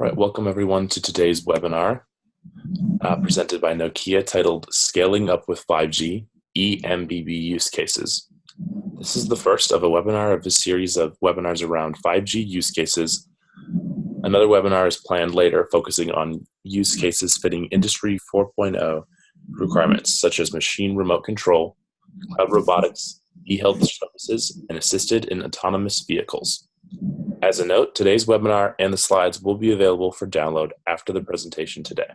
All right, welcome everyone to today's webinar presented by Nokia titled Scaling Up with 5G, eMBB Use Cases. This is the first of a webinar of a series of webinars around 5G use cases. Another webinar is planned later focusing on use cases fitting Industry 4.0 requirements such as machine remote control, cloud robotics, e-health services, and assisted and autonomous vehicles. As a note, today's webinar and the slides will be available for download after the presentation today.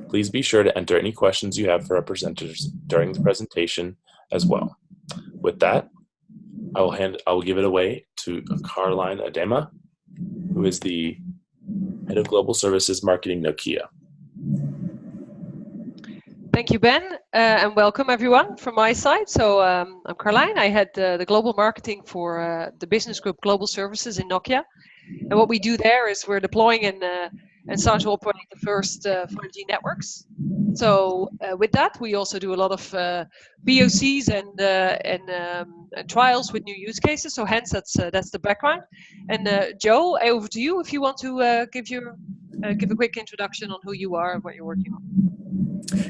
Please be sure to enter any questions you have for our presenters during the presentation as well. With that, I will give it away to Carlijn Adema, who is the Head of Global Services Marketing Nokia. Thank you, Ben, and welcome everyone from my side. So I'm Carlijn. I head the global marketing for the business group Global Services in Nokia. And what we do there is we're deploying and start to operate the first 5G networks. So with that, we also do a lot of POCs and trials with new use cases. So hence, that's the background. And Joe, over to you if you want to give a quick introduction on who you are and what you're working on.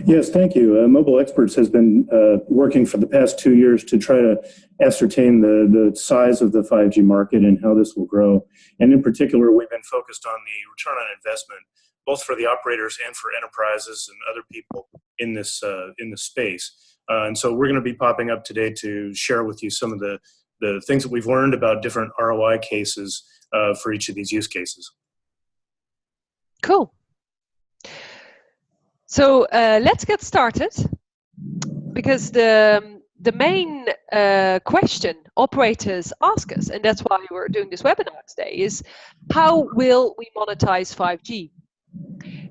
Yes, thank you. Mobile Experts has been working for the past 2 years to try to ascertain the size of the 5G market and how this will grow. And in particular, we've been focused on the return on investment, both for the operators and for enterprises and other people in this space. And so we're going to be popping up today to share with you some of the things that we've learned about different ROI cases for each of these use cases. Cool. So let's get started, because the main question operators ask us, and that's why we're doing this webinar today, is how will we monetize 5G?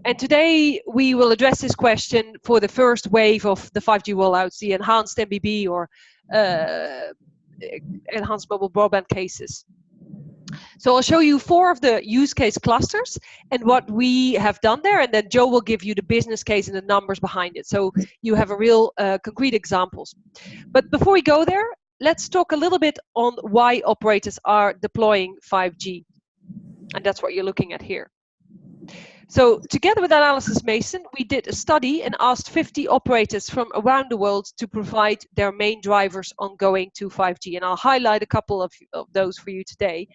And today we will address this question for the first wave of the 5G rollouts, the enhanced eMBB or enhanced mobile broadband cases. So I'll show you 4 of the use case clusters and what we have done there, and then Joe will give you the business case and the numbers behind it, so you have a real concrete examples. But before we go there, let's talk a little bit on why operators are deploying 5G, and that's what you're looking at here. So together with Analysis Mason, we did a study and asked 50 operators from around the world to provide their main drivers on going to 5G. And I'll highlight a couple of those for you today.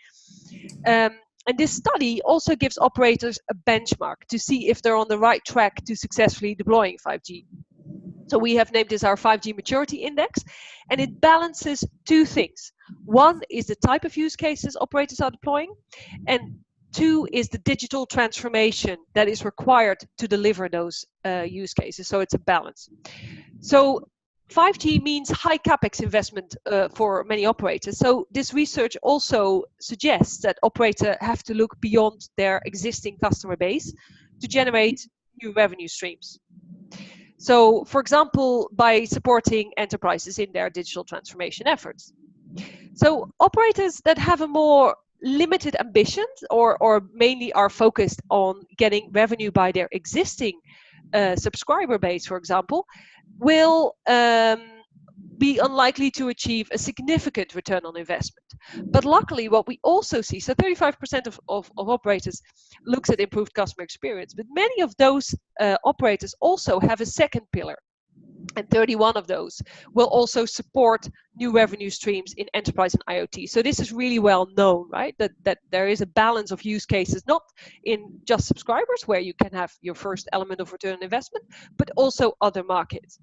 And this study also gives operators a benchmark to see if they're on the right track to successfully deploying 5G. So we have named this our 5G Maturity Index, and it balances 2 things. One is the type of use cases operators are deploying, and 2 is the digital transformation that is required to deliver those use cases. So it's a balance. So 5G means high capex investment for many operators. So this research also suggests that operators have to look beyond their existing customer base to generate new revenue streams. So, for example, by supporting enterprises in their digital transformation efforts. So operators that have a more limited ambitions or mainly are focused on getting revenue by their existing subscriber base, for example, will be unlikely to achieve a significant return on investment. But luckily, what we also see, so 35% of operators looks at improved customer experience, but many of those operators also have a second pillar. And 31 of those will also support new revenue streams in enterprise and IoT. So this is really well known, right? That there is a balance of use cases, not in just subscribers, where you can have your first element of return on investment, but also other markets.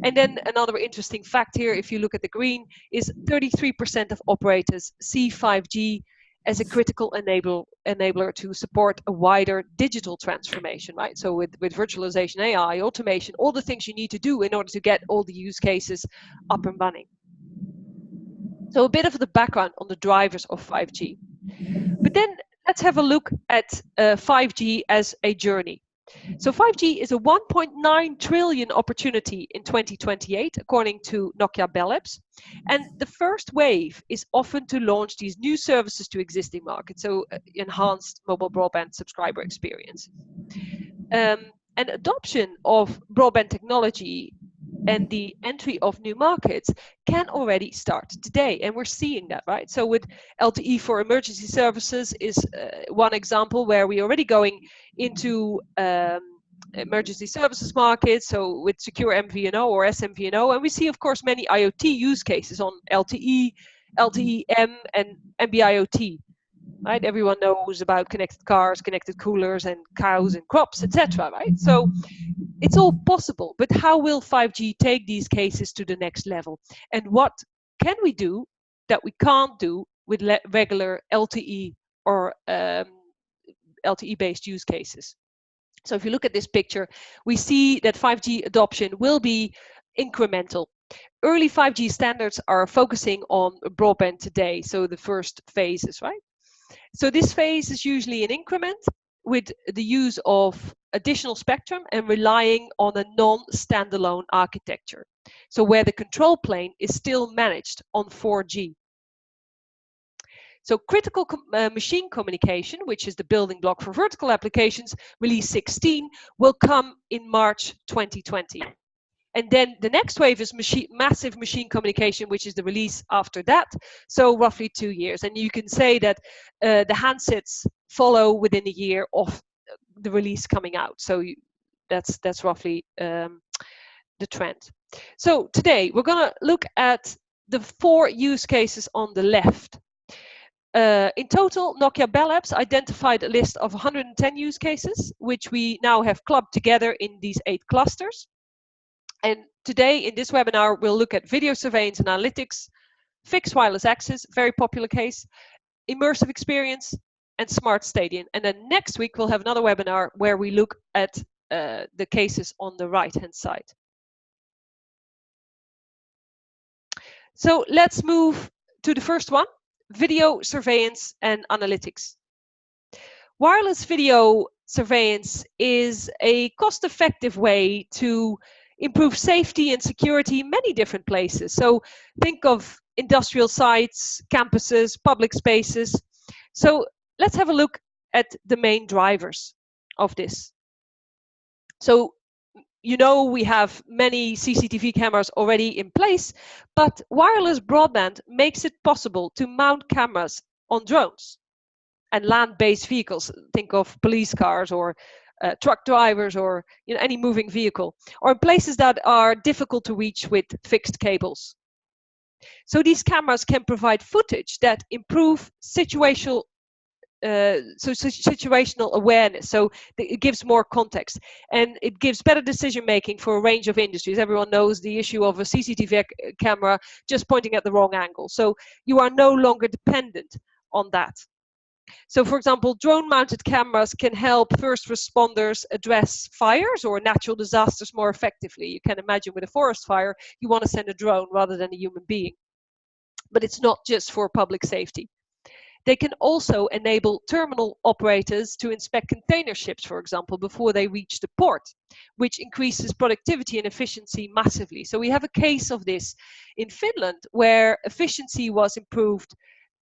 And then another interesting fact here, if you look at the green, is 33% of operators see 5G as a critical enabler to support a wider digital transformation, right? So with virtualization, AI, automation, all the things you need to do in order to get all the use cases up and running. So a bit of the background on the drivers of 5G. But then let's have a look at 5G as a journey. So 5G is a 1.9 trillion opportunity in 2028, according to Nokia Bell Labs. And the first wave is often to launch these new services to existing markets, so enhanced mobile broadband subscriber experience. And adoption of broadband technology and the entry of new markets can already start today, and we're seeing that, right? So with LTE for emergency services is one example where we're already going into emergency services markets, so with secure MVNO or SMVNO, and we see of course many IoT use cases on LTE, LTE-M and NB-IoT. Right? Everyone knows about connected cars, connected coolers, and cows and crops, etc. Right? So it's all possible, but how will 5G take these cases to the next level? And what can we do that we can't do with regular LTE or LTE-based use cases? So if you look at this picture, we see that 5G adoption will be incremental. Early 5G standards are focusing on broadband today, so the first phases, right? So this phase is usually an increment with the use of additional spectrum and relying on a non-standalone architecture. So where the control plane is still managed on 4G. So critical machine communication, which is the building block for vertical applications, release 16, will come in March 2020. And then the next wave is massive machine communication, which is the release after that. So roughly 2 years. And you can say that the handsets follow within a year of the release coming out. So that's roughly the trend. So today we're going to look at the 4 use cases on the left. In total, Nokia Bell Labs identified a list of 110 use cases, which we now have clubbed together in these 8 clusters. And today in this webinar, we'll look at video surveillance and analytics, fixed wireless access, very popular case, immersive experience, and smart stadium. And then next week, we'll have another webinar where we look at the cases on the right-hand side. So let's move to the first one, video surveillance and analytics. Wireless video surveillance is a cost-effective way to improve safety and security in many different places. So think of industrial sites, campuses, public spaces. So let's have a look at the main drivers of this. So you know we have many CCTV cameras already in place, but wireless broadband makes it possible to mount cameras on drones and land-based vehicles. Think of police cars or truck drivers, or any moving vehicle, or in places that are difficult to reach with fixed cables. So these cameras can provide footage that improve situational awareness. So it gives more context, and it gives better decision making for a range of industries. Everyone knows the issue of a CCTV camera just pointing at the wrong angle. So you are no longer dependent on that. So for example, drone-mounted cameras can help first responders address fires or natural disasters more effectively. You can imagine with a forest fire, you want to send a drone rather than a human being. But it's not just for public safety. They can also enable terminal operators to inspect container ships, for example, before they reach the port, which increases productivity and efficiency massively. So we have a case of this in Finland where efficiency was improved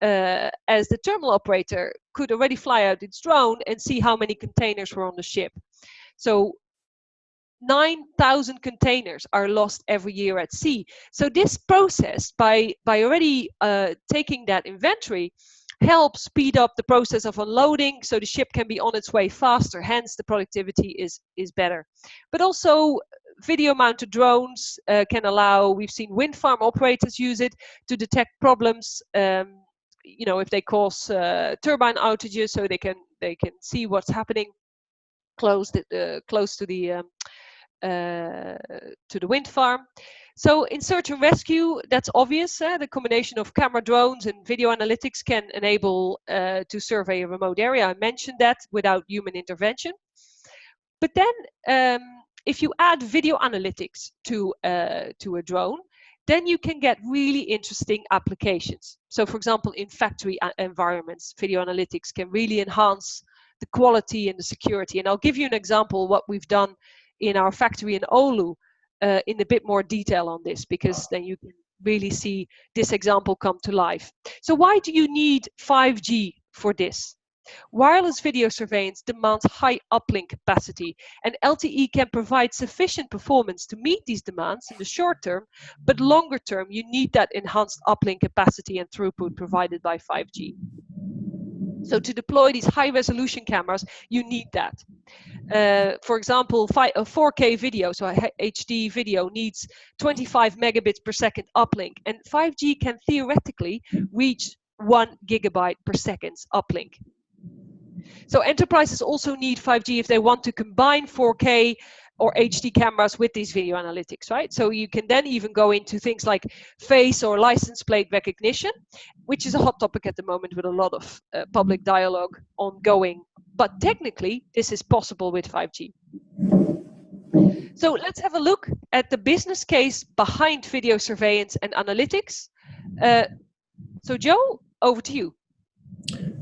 as the terminal operator could already fly out its drone and see how many containers were on the ship. So 9,000 containers are lost every year at sea. So this process, by already taking that inventory, helps speed up the process of unloading, so the ship can be on its way faster, hence the productivity is better. But also video mounted drones can allow, we've seen wind farm operators use it to detect problems, if they cause turbine outages, so they can see what's happening close to the wind farm. So in search and rescue, that's obvious. The combination of camera, drones, and video analytics can enable to survey a remote area. I mentioned that without human intervention. But then, if you add video analytics to a drone, then you can get really interesting applications. So for example, in factory environments, video analytics can really enhance the quality and the security. And I'll give you an example what we've done in our factory in Oulu in a bit more detail on this, because then you can really see this example come to life. So why do you need 5G for this? Wireless video surveillance demands high uplink capacity, and LTE can provide sufficient performance to meet these demands in the short term, but longer term, you need that enhanced uplink capacity and throughput provided by 5G. So to deploy these high resolution cameras, you need that. For example, a 4K video, so a HD video, needs 25 megabits per second uplink, and 5G can theoretically reach 1 gigabyte per second uplink. So enterprises also need 5G if they want to combine 4K or HD cameras with these video analytics, right? So you can then even go into things like face or license plate recognition, which is a hot topic at the moment with a lot of public dialogue ongoing. But technically, this is possible with 5G. So let's have a look at the business case behind video surveillance and analytics. So Joe, over to you.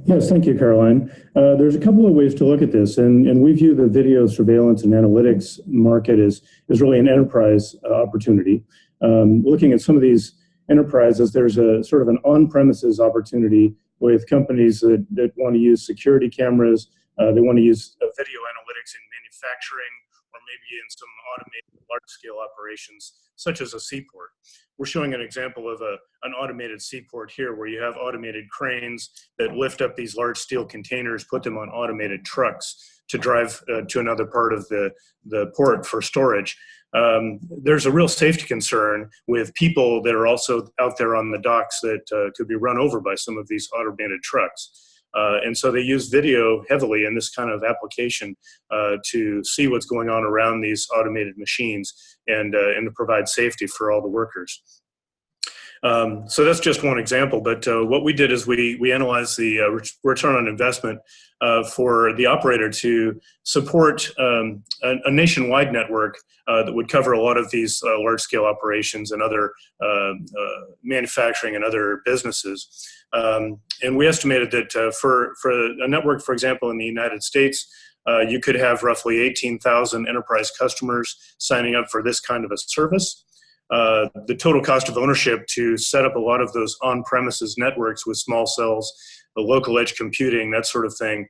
Yes, thank you, Carlijn. There's a couple of ways to look at this, and we view the video surveillance and analytics market as really an enterprise opportunity. Looking at some of these enterprises, there's a sort of an on-premises opportunity with companies that want to use security cameras, they want to use video analytics in manufacturing, or maybe in some automated large-scale operations, such as a seaport. We're showing an example of an automated seaport here, where you have automated cranes that lift up these large steel containers, put them on automated trucks to drive to another part of the port for storage. There's a real safety concern with people that are also out there on the docks that could be run over by some of these automated trucks. And so they use video heavily in this kind of application to see what's going on around these automated machines and to provide safety for all the workers. So that's just one example, but what we did is we analyzed the return on investment for the operator to support a nationwide network that would cover a lot of these large-scale operations and other manufacturing and other businesses. And we estimated that for a network, for example, in the United States, you could have roughly 18,000 enterprise customers signing up for this kind of a service. The total cost of ownership to set up a lot of those on-premises networks with small cells, the local edge computing, that sort of thing,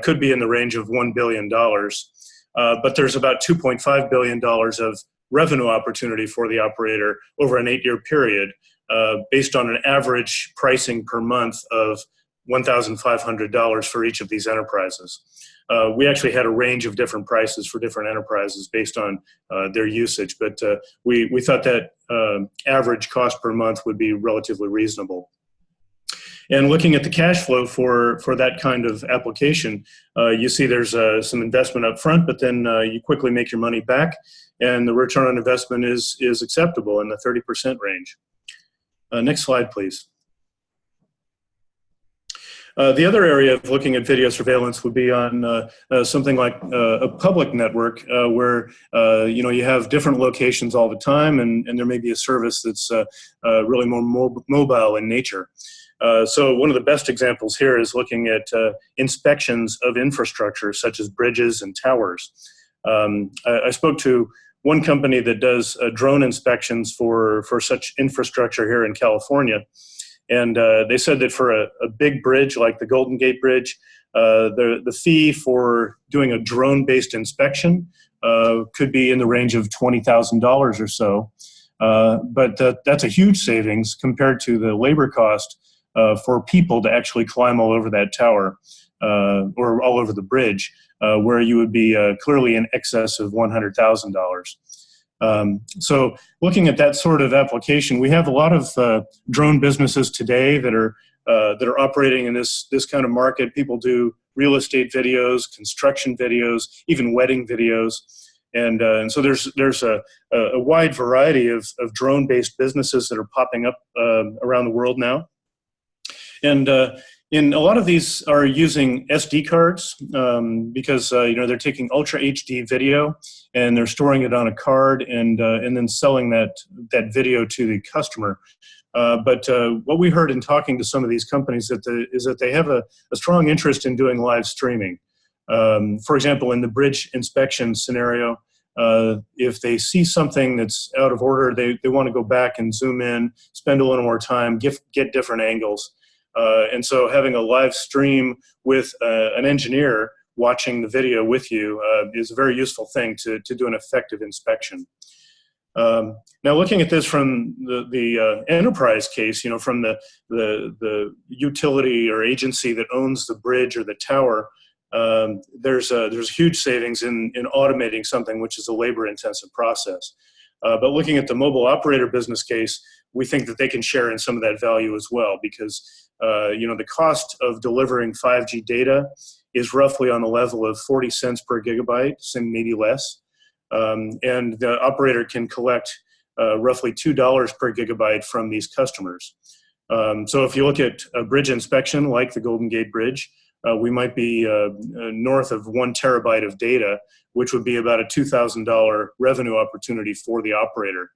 could be in the range of $1 billion. But there's about $2.5 billion of revenue opportunity for the operator over an 8-year period, based on an average pricing per month of $1,500 for each of these enterprises. We actually had a range of different prices for different enterprises based on their usage, but we thought that average cost per month would be relatively reasonable. And looking at the cash flow for that kind of application, you see there's some investment up front, but then you quickly make your money back, and the return on investment is acceptable in the 30% range. Next slide, please. The other area of looking at video surveillance would be on something like a public network where you have different locations all the time, and there may be a service that's really more mobile in nature. So one of the best examples here is looking at inspections of infrastructure such as bridges and towers. I spoke to one company that does drone inspections for such infrastructure here in California. And they said that for a big bridge like the Golden Gate Bridge, the fee for doing a drone-based inspection could be in the range of $20,000 or so. But that's a huge savings compared to the labor cost for people to actually climb all over that tower or all over the bridge, where you would be clearly in excess of $100,000. So looking at that sort of application, we have a lot of drone businesses today that are operating in this kind of market. People do real estate videos, construction videos, even wedding videos, and so there's a wide variety of drone-based businesses that are popping up around the world now. And a lot of these are using SD cards because they're taking Ultra HD video and they're storing it on a card and then selling that video to the customer. But what we heard in talking to some of these companies is that they have a strong interest in doing live streaming. For example, in the bridge inspection scenario, if they see something that's out of order, they want to go back and zoom in, spend a little more time, get different angles. And so having a live stream with an engineer watching the video with you is a very useful thing to do an effective inspection. Now, looking at this from the enterprise case, from the utility or agency that owns the bridge or the tower, there's huge savings in automating something which is a labor-intensive process. But looking at the mobile operator business case, we think that they can share in some of that value as well, because the cost of delivering 5G data is roughly on the level of 40 cents per gigabyte, maybe less. And the operator can collect roughly $2 per gigabyte from these customers. So if you look at a bridge inspection like the Golden Gate Bridge, we might be north of 1 terabyte of data, which would be about a $2,000 revenue opportunity for the operator.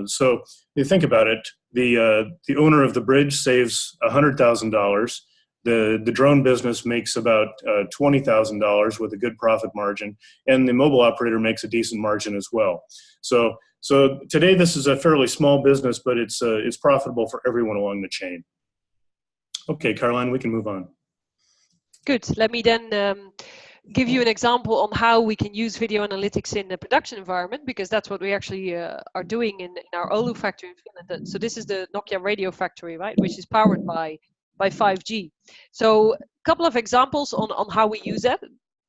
So if you think about it, the owner of the bridge saves $100,000. The drone business makes about $20,000 with a good profit margin, and the mobile operator makes a decent margin as well. So today this is a fairly small business, but it's profitable for everyone along the chain. Okay, Carlijn, we can move on. Good. Let me then give you an example on how we can use video analytics in the production environment, because that's what we actually are doing in our Oulu factory in Finland. So this is the Nokia radio factory, right, which is powered by 5G. So a couple of examples on how we use that.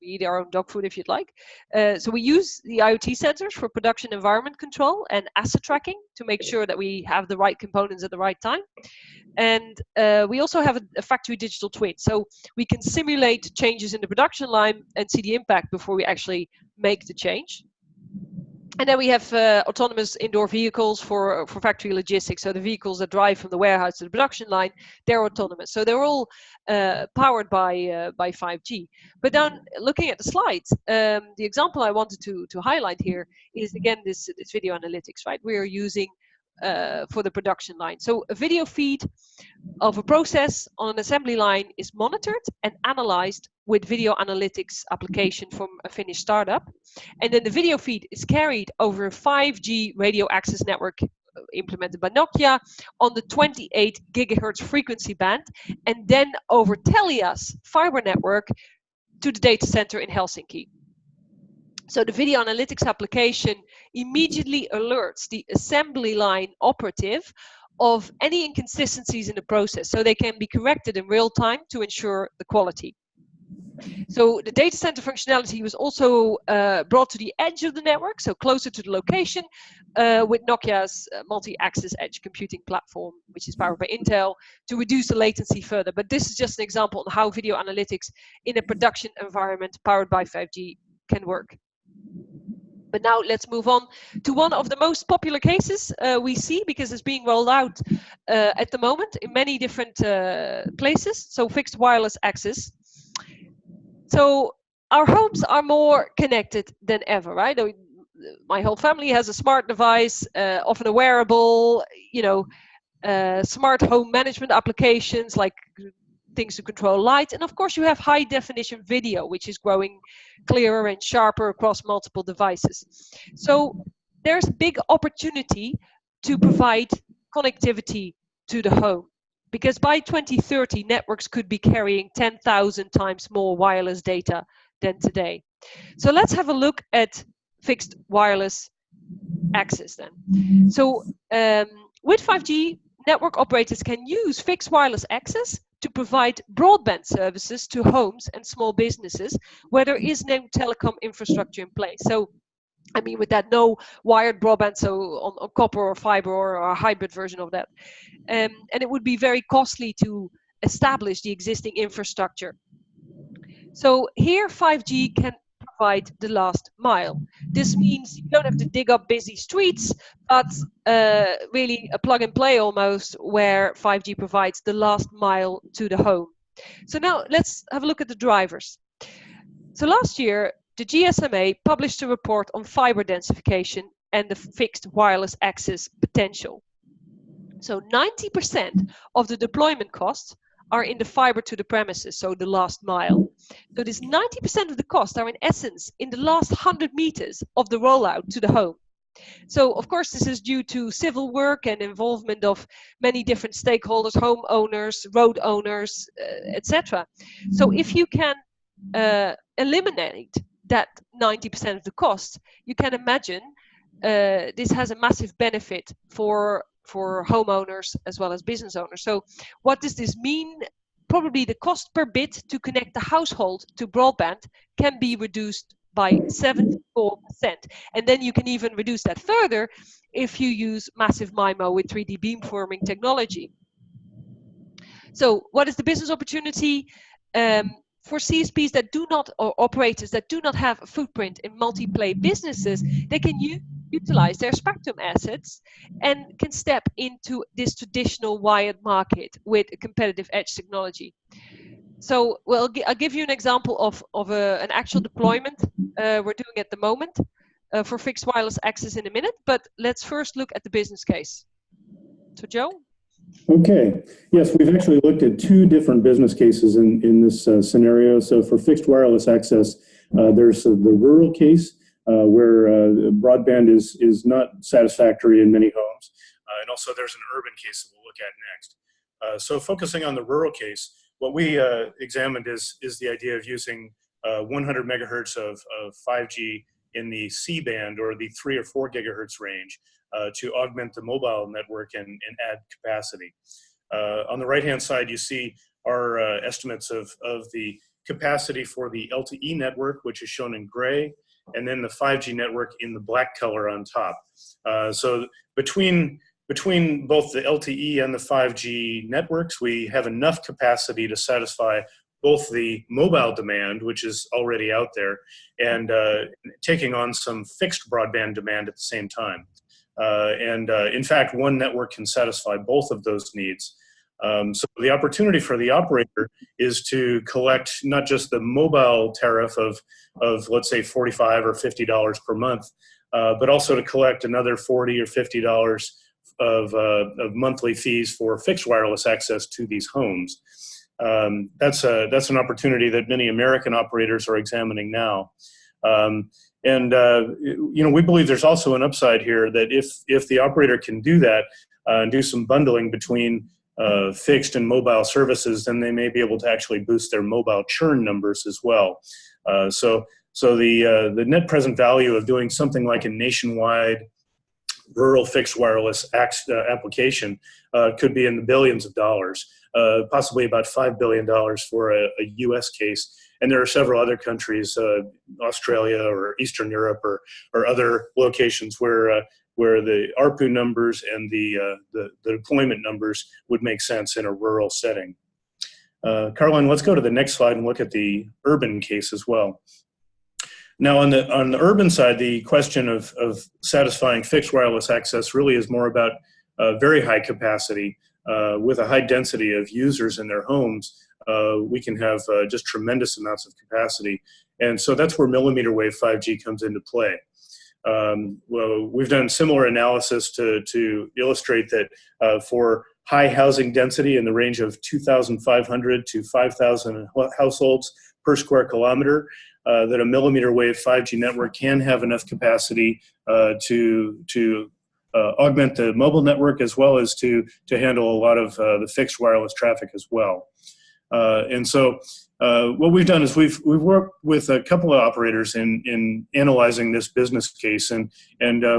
We eat our own dog food if you'd like. So we use the IoT sensors for production environment control and asset tracking to make sure that we have the right components at the right time. And we also have a factory digital twin. So we can simulate changes in the production line and see the impact before we actually make the change. And then we have autonomous indoor vehicles for factory logistics. So the vehicles that drive from the warehouse to the production line, they're autonomous. So they're all powered by 5G. But then looking at the slides, the example I wanted to highlight here is, again, this video analytics, right? We are using for the production line. So a video feed of a process on an assembly line is monitored and analyzed with video analytics application from a Finnish startup. And then the video feed is carried over a 5G radio access network implemented by Nokia on the 28 gigahertz frequency band, and then over Telia's fiber network to the data center in Helsinki. So the video analytics application immediately alerts the assembly line operative of any inconsistencies in the process, so they can be corrected in real time to ensure the quality. So the data center functionality was also brought to the edge of the network, so closer to the location, with Nokia's multi-access edge computing platform, which is powered by Intel, to reduce the latency further. But this is just an example of how video analytics in a production environment powered by 5G can work. But now let's move on to one of the most popular cases we see, because it's being rolled out at the moment in many different places. So fixed wireless access. So our homes are more connected than ever, right? My whole family has a smart device, often a wearable, smart home management applications like things to control light. And of course you have high definition video, which is growing clearer and sharper across multiple devices. So there's a big opportunity to provide connectivity to the home, because by 2030 networks could be carrying 10,000 times more wireless data than today. So let's have a look at fixed wireless access then. So with 5G, network operators can use fixed wireless access to provide broadband services to homes and small businesses where there is no telecom infrastructure in place. So, I mean, with that, no wired broadband, so on copper or fiber or a hybrid version of that. And it would be very costly to establish the existing infrastructure. So here 5G can provide the last mile. This means you don't have to dig up busy streets, but really a plug and play almost, where 5G provides the last mile to the home. So now let's have a look at the drivers. So last year, the GSMA published a report on fiber densification and the fixed wireless access potential. So 90% of the deployment costs are in the fiber to the premises, so the last mile. So this 90% of the costs are in essence in the last 100 meters of the rollout to the home. So, of course, this is due to civil work and involvement of many different stakeholders, homeowners, road owners, etc. So if you can eliminate that 90% of the cost, you can imagine this has a massive benefit for homeowners as well as business owners. So what does this mean? Probably the cost per bit to connect the household to broadband can be reduced by 74%. And then you can even reduce that further if you use massive MIMO with 3D beamforming technology. So what is the business opportunity? For CSPs that do not, or operators that do not have a footprint in multi-play businesses, they can utilize their spectrum assets and can step into this traditional wired market with a competitive edge technology. So I'll give you an example of an actual deployment we're doing at the moment for fixed wireless access in a minute, but let's first look at the business case. So Joe? Okay. Yes, we've actually looked at two different business cases in this scenario. So for fixed wireless access, there's the rural case where broadband is not satisfactory in many homes. And also there's an urban case that we'll look at next. So focusing on the rural case, what we examined is the idea of using 100 megahertz of 5G in the C band or the 3 or 4 gigahertz range to augment the mobile network and add capacity. On the right-hand side, you see our estimates of the capacity for the LTE network, which is shown in gray, and then the 5G network in the black color on top. So between both the LTE and the 5G networks, we have enough capacity to satisfy both the mobile demand, which is already out there, and taking on some fixed broadband demand at the same time. In fact, one network can satisfy both of those needs. So the opportunity for the operator is to collect not just the mobile tariff of let's say $45 or $50 per month, but also to collect another $40 or $50 of monthly fees for fixed wireless access to these homes. That's an opportunity that many American operators are examining now. We believe there's also an upside here that if the operator can do that and do some bundling between fixed and mobile services, then they may be able to actually boost their mobile churn numbers as well. So the net present value of doing something like a nationwide rural fixed wireless application could be in the billions of dollars, possibly about $5 billion for a US case. And there are several other countries, Australia or Eastern Europe or other locations where the ARPU numbers and the deployment numbers would make sense in a rural setting. Carlijn, let's go to the next slide and look at the urban case as well. Now, on the urban side, the question of satisfying fixed wireless access really is more about very high capacity with a high density of users in their homes. We can have just tremendous amounts of capacity. And so that's where millimeter wave 5G comes into play. Well, we've done similar analysis to illustrate that for high housing density in the range of 2,500 to 5,000 households per square kilometer, that a millimeter wave 5G network can have enough capacity to augment the mobile network as well as to handle a lot of the fixed wireless traffic as well. And so what we've done is we've worked with a couple of operators in analyzing this business case, and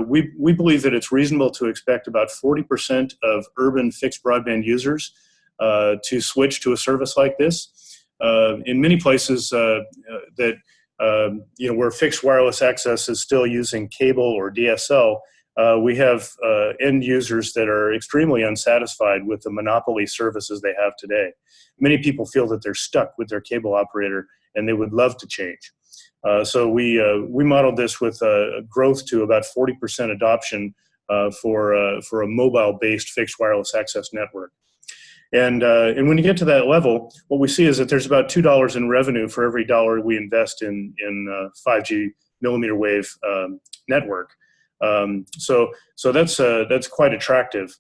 we believe that it's reasonable to expect about 40% of urban fixed broadband users to switch to a service like this. In many places where fixed wireless access is still using cable or DSL, we have end users that are extremely unsatisfied with the monopoly services they have today. Many people feel that they're stuck with their cable operator and they would love to change. So we modeled this with growth to about 40% adoption for a mobile-based fixed wireless access network. And when you get to that level, what we see is that there's about $2 in revenue for every dollar we invest in 5G millimeter wave network. So that's quite attractive.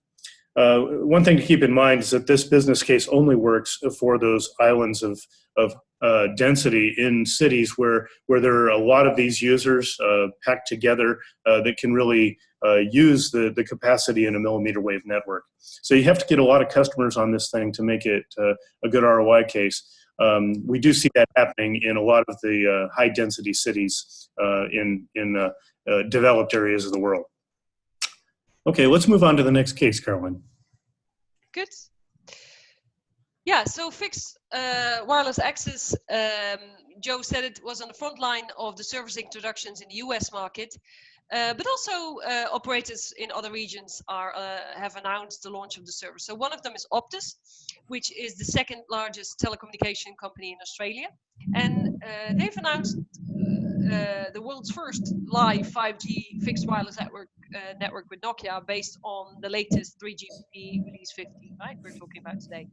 One thing to keep in mind is that this business case only works for those islands of density in cities where there are a lot of these users packed together that can really use the capacity in a millimeter wave network. So you have to get a lot of customers on this thing to make it a good ROI case. We do see that happening in a lot of the high density cities in developed areas of the world. Okay, let's move on to the next case, Carlijn. Good. Yeah, so fixed wireless access, Joe said it was on the front line of the service introductions in the US market, but also operators in other regions have announced the launch of the service. So one of them is Optus, which is the second largest telecommunication company in Australia. And they've announced the world's first live 5G fixed wireless network with Nokia based on the latest 3GPP release 15, right? We're talking about today.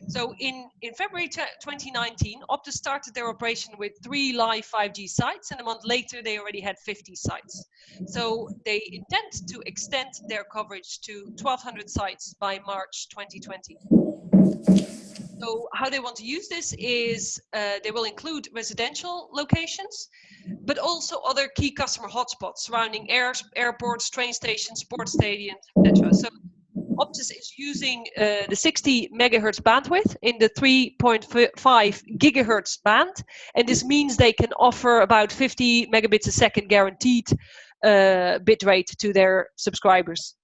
So in February 2019, Optus started their operation with 3 live 5G sites, and a month later they already had 50 sites. So they intend to extend their coverage to 1,200 sites by March 2020. So how they want to use this is they will include residential locations, but also other key customer hotspots surrounding airports, train stations, sports stadiums, etc. So Optus is using the 60 megahertz bandwidth in the 3.5 gigahertz band, and this means they can offer about 50 megabits a second guaranteed bit rate to their subscribers.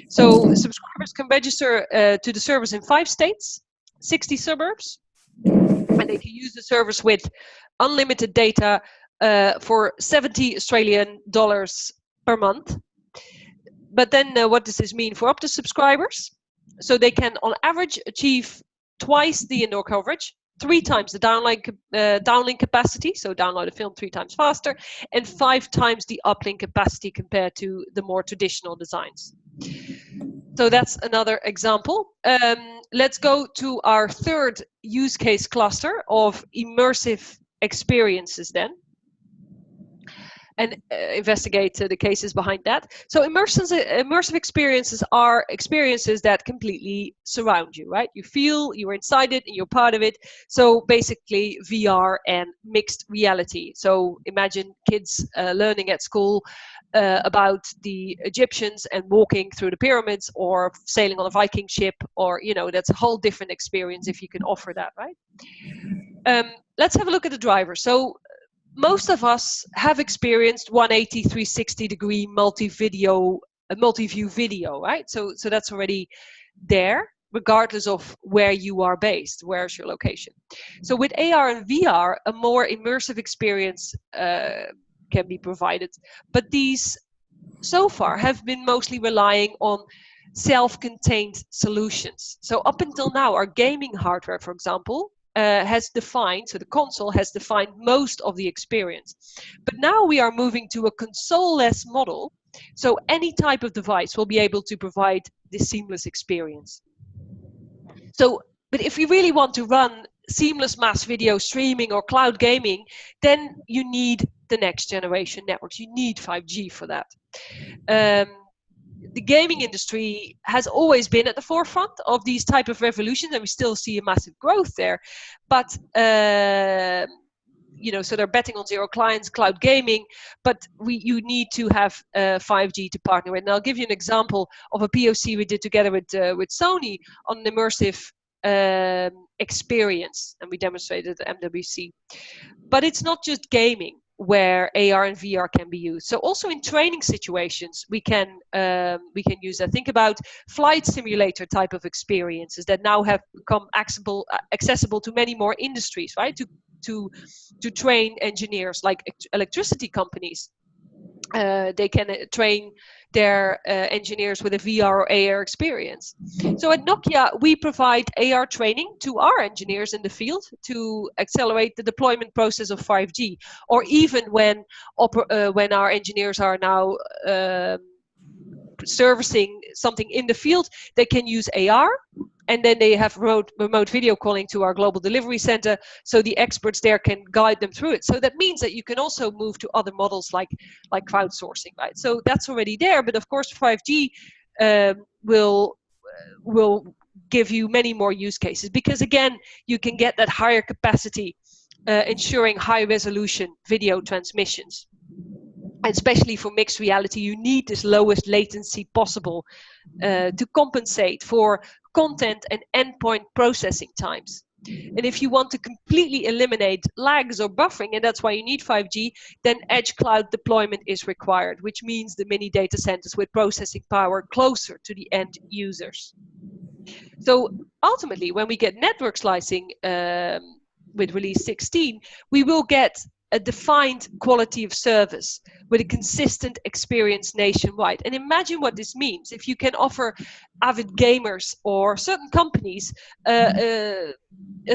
So subscribers can register to the service in 5 states, 60 suburbs, and they can use the service with unlimited data for $70 Australian per month. But then what does this mean for Optus subscribers? So they can on average achieve twice the indoor coverage, 3 times the downlink capacity, so download a film 3 times faster, and 5 times the uplink capacity compared to the more traditional designs. So that's another example. Let's go to our third use case cluster of immersive experiences then, and investigate the cases behind that. So immersive experiences are experiences that completely surround you, right? You feel you're inside it and you're part of it. So basically VR and mixed reality. So imagine kids learning at school about the Egyptians and walking through the pyramids, or sailing on a Viking ship, or, you know, that's a whole different experience if you can offer that, right? Let's have a look at the driver. So most of us have experienced 180, 360 degree multi-view video, right? So that's already there, regardless of where you are based, where's your location. So with AR and VR, a more immersive experience can be provided, but these so far have been mostly relying on self-contained solutions. So up until now, our gaming hardware, for example, has defined, so the console has defined most of the experience. But now we are moving to a console-less model, so any type of device will be able to provide this seamless experience. So, but if you really want to run seamless mass video streaming or cloud gaming, then you need the next generation networks. You need 5G for that. The gaming industry has always been at the forefront of these type of revolutions, and we still see a massive growth there. But you know, so they're betting on zero clients, cloud gaming. But you need to have 5G to partner with. And I'll give you an example of a POC we did together with Sony on an immersive experience, and we demonstrated at MWC. But it's not just gaming where AR and VR can be used. So also in training situations, we can use that. Think about flight simulator type of experiences that now have become accessible to many more industries, right? To train engineers, like electricity companies. They can train their engineers with a VR or AR experience. So at Nokia, we provide AR training to our engineers in the field to accelerate the deployment process of 5G. Or even when our engineers are now servicing something in the field, they can use AR. And then they have remote video calling to our global delivery center, so the experts there can guide them through it. So that means that you can also move to other models like crowdsourcing, right? So that's already there, but of course 5G will will give you many more use cases, because again, you can get that higher capacity, ensuring high resolution video transmissions. And especially for mixed reality, you need this lowest latency possible to compensate for content and endpoint processing times. And if you want to completely eliminate lags or buffering, and that's why you need 5G, then edge cloud deployment is required, which means the mini data centers with processing power closer to the end users. So ultimately, when we get network slicing with release 16, we will get a defined quality of service with a consistent experience nationwide. And imagine what this means. If you can offer avid gamers or certain companies a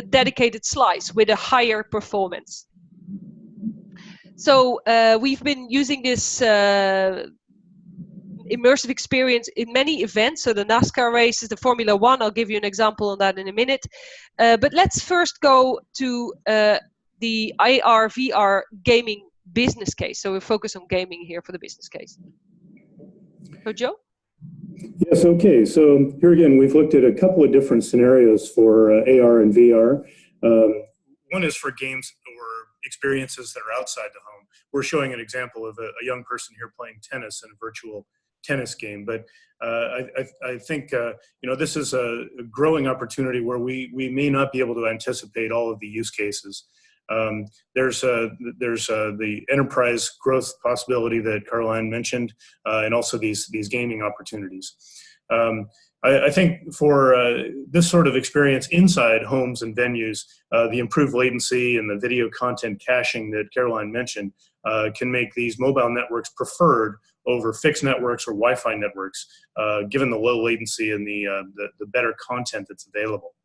dedicated slice with a higher performance. So we've been using this immersive experience in many events, so the NASCAR races, the Formula One. I'll give you an example on that in a minute. But let's first go to the AR VR gaming business case. So we're focused on gaming here for the business case. So Joe? Yes, okay. So here again, we've looked at a couple of different scenarios for AR and VR. One is for games or experiences that are outside the home. We're showing an example of a young person here playing tennis in a virtual tennis game, but I think this is a growing opportunity where we may not be able to anticipate all of the use cases. There's the enterprise growth possibility that Carlijn mentioned, and also these gaming opportunities. I think for this sort of experience inside homes and venues, the improved latency and the video content caching that Carlijn mentioned can make these mobile networks preferred over fixed networks or Wi-Fi networks, given the low latency and the better content that's available.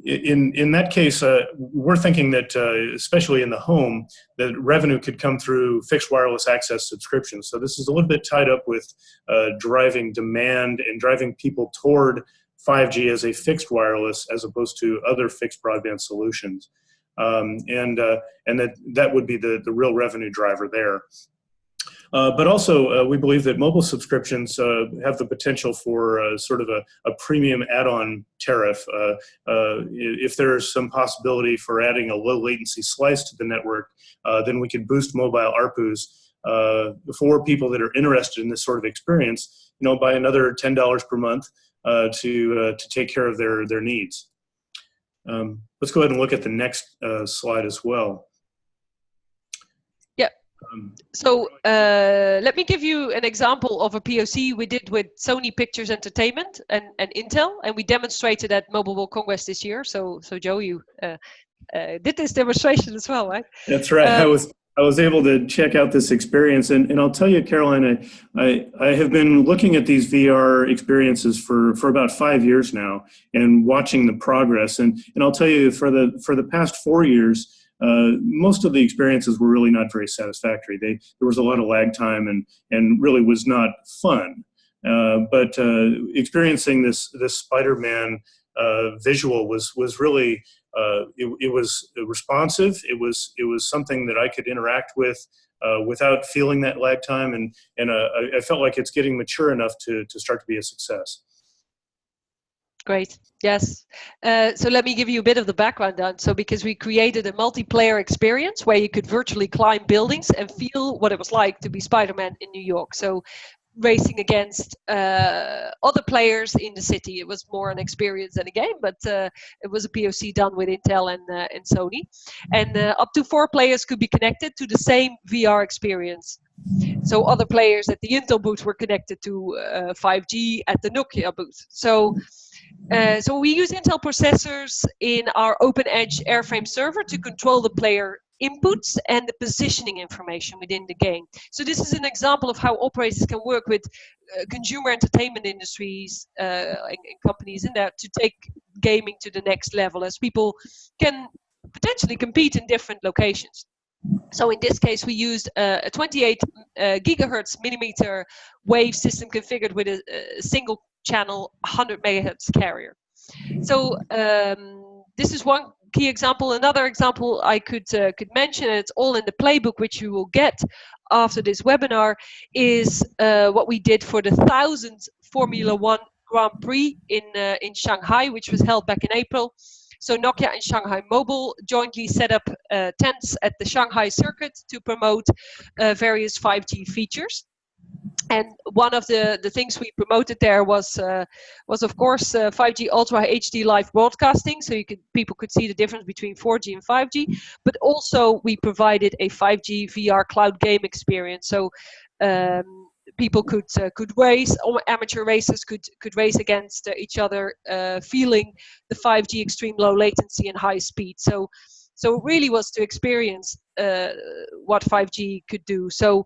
In that case, we're thinking that, especially in the home, that revenue could come through fixed wireless access subscriptions. So this is a little bit tied up with driving demand and driving people toward 5G as a fixed wireless as opposed to other fixed broadband solutions. And that would be the real revenue driver there. But also, we believe that mobile subscriptions have the potential for sort of a premium add-on tariff. If there's some possibility for adding a low latency slice to the network, then we could boost mobile ARPUs for people that are interested in this sort of experience, by another $10 per month to take care of their needs. Let's go ahead and look at the next slide as well. So let me give you an example of a POC we did with Sony Pictures Entertainment and Intel, and we demonstrated at Mobile World Congress this year. So Joe, you did this demonstration as well, right? That's right. I was able to check out this experience, and I'll tell you, Carlijn, I have been looking at these VR experiences for about 5 years now, and watching the progress. And I'll tell you, for the past 4 years. Most of the experiences were really not very satisfactory. There was a lot of lag time and really was not fun. But experiencing this Spider-Man visual was really it was responsive. It was something that I could interact with without feeling that lag time, and I felt like it's getting mature enough to start to be a success. Great. Yes. So let me give you a bit of the background then. So because we created a multiplayer experience where you could virtually climb buildings and feel what it was like to be Spider-Man in New York. So racing against other players in the city. It was more an experience than a game, but it was a POC done with Intel and Sony. And up to 4 players could be connected to the same VR experience. So other players at the Intel booth were connected to 5G at the Nokia booth. So we use Intel processors in our OpenEdge airframe server to control the player inputs and the positioning information within the game. So this is an example of how operators can work with consumer entertainment industries and companies in there to take gaming to the next level, as people can potentially compete in different locations. So in this case, we used a 28 gigahertz millimeter wave system configured with a single channel 100 megahertz carrier. So this is one key example. Another example I could mention, and it's all in the playbook which you will get after this webinar, is what we did for the 1000th Formula One Grand Prix in Shanghai, which was held back in April. So Nokia and Shanghai Mobile jointly set up tents at the Shanghai circuit to promote various 5G features. And one of the things we promoted there was of course 5G Ultra HD live broadcasting, so people could see the difference between 4G and 5G. But also we provided a 5G VR cloud game experience. So people could race, or amateur racers could race against each other, feeling the 5G extreme low latency and high speed. So it really was to experience what 5G could do. So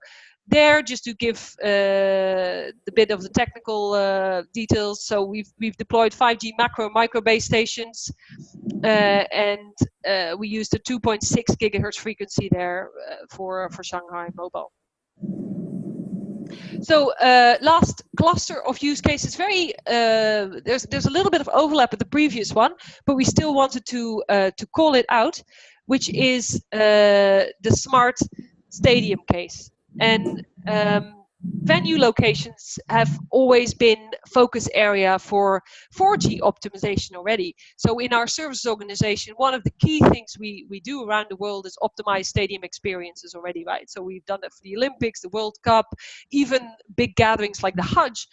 there, just to give the bit of the technical details, so we've deployed 5G macro micro base stations, and we used a 2.6 gigahertz frequency there for Shanghai Mobile. So last cluster of use cases, very there's a little bit of overlap with the previous one, but we still wanted to call it out, which is the smart stadium case. And venue locations have always been focus area for 4G optimization already. So in our services organization, one of the key things we do around the world is optimize stadium experiences already, right? So we've done that for the Olympics, the World Cup, even big gatherings like the Hajj.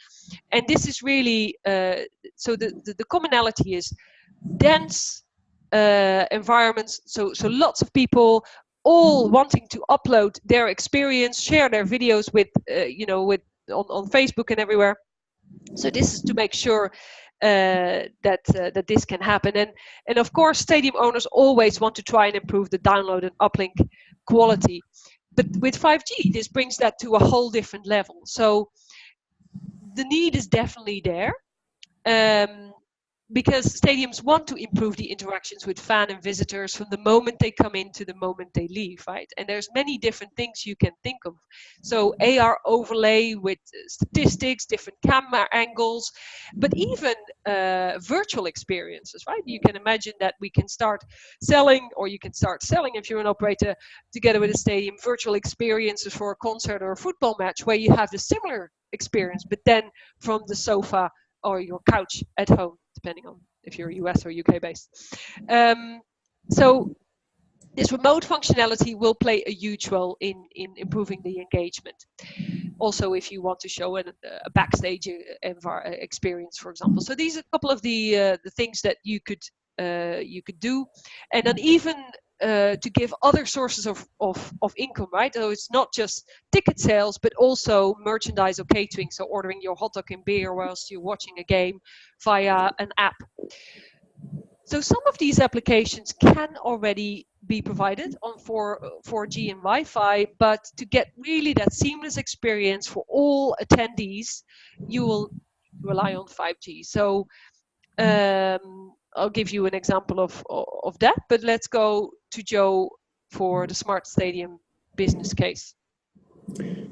And this is really, so the commonality is dense environments, so lots of people all wanting to upload their experience, share their videos with on Facebook and everywhere. So this is to make sure that this can happen. And of course, stadium owners always want to try and improve the download and uplink quality. But with 5G, this brings that to a whole different level. So the need is definitely there. Because stadiums want to improve the interactions with fan and visitors from the moment they come in to the moment they leave, right? And there's many different things you can think of. So AR overlay with statistics, different camera angles, but even virtual experiences, right? You can imagine that we can start selling, or you can start selling if you're an operator together with a stadium, virtual experiences for a concert or a football match where you have the similar experience, but then from the sofa or your couch at home, depending on if you're US or UK based. So this remote functionality will play a huge role in improving the engagement. Also, if you want to show a backstage experience, for example. So these are a couple of the things that you could do, and then even to give other sources of income, right? So it's not just ticket sales, but also merchandise or catering. So ordering your hot dog and beer whilst you're watching a game via an app. So some of these applications can already be provided on 4G and Wi-Fi, but to get really that seamless experience for all attendees, you will rely on 5G. So I'll give you an example of that, but let's go to Joe for the smart stadium business case.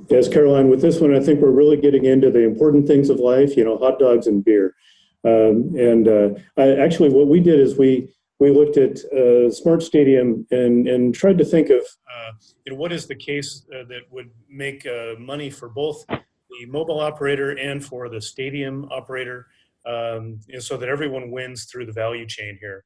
Yes, Carlijn, with this one, I think we're really getting into the important things of life, hot dogs and beer. Actually, what we did is we looked at smart stadium and tried to think of what is the case that would make money for both the mobile operator and for the stadium operator, so that everyone wins through the value chain here.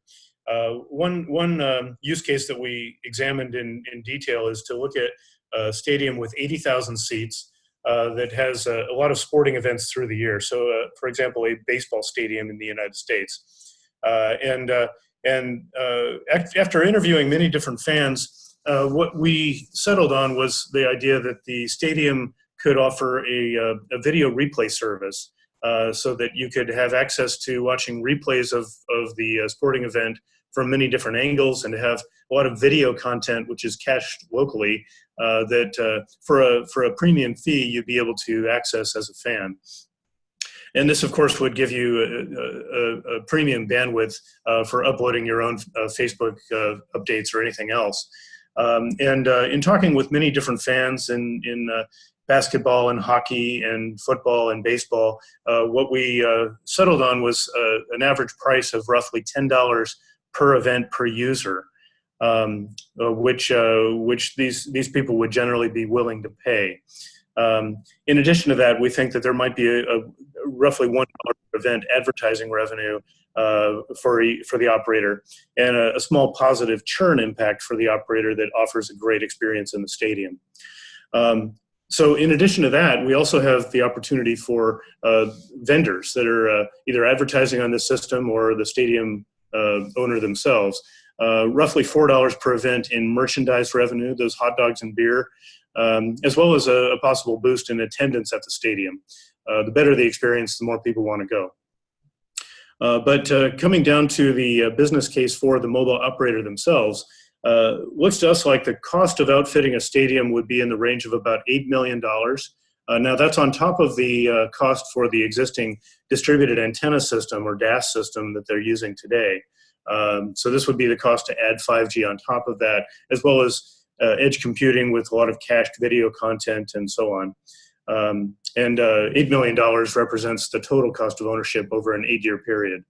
One use case that we examined in detail is to look at a stadium with 80,000 seats that has a lot of sporting events through the year. So, for example, a baseball stadium in the United States. After interviewing many different fans, what we settled on was the idea that the stadium could offer a video replay service, so that you could have access to watching replays of the sporting event from many different angles, and to have a lot of video content which is cached locally that for a premium fee you'd be able to access as a fan. And this, of course, would give you a premium bandwidth for uploading your own Facebook updates or anything else. In talking with many different fans in basketball and hockey and football and baseball, what we settled on was an average price of roughly $10 per event per user, which these people would generally be willing to pay. In addition to that, we think that there might be a roughly $1 event advertising revenue for the operator, and a small positive churn impact for the operator that offers a great experience in the stadium. So in addition to that, we also have the opportunity for vendors that are either advertising on the system or the stadium owner themselves. Roughly $4 per event in merchandise revenue, those hot dogs and beer, as well as a possible boost in attendance at the stadium. The better the experience, the more people want to go. But coming down to the business case for the mobile operator themselves, looks to us like the cost of outfitting a stadium would be in the range of about $8 million. Now that's on top of the cost for the existing distributed antenna system or DAS system that they're using today. So this would be the cost to add 5G on top of that, as well as edge computing with a lot of cached video content and so on. And $8 million represents the total cost of ownership over an 8-year period.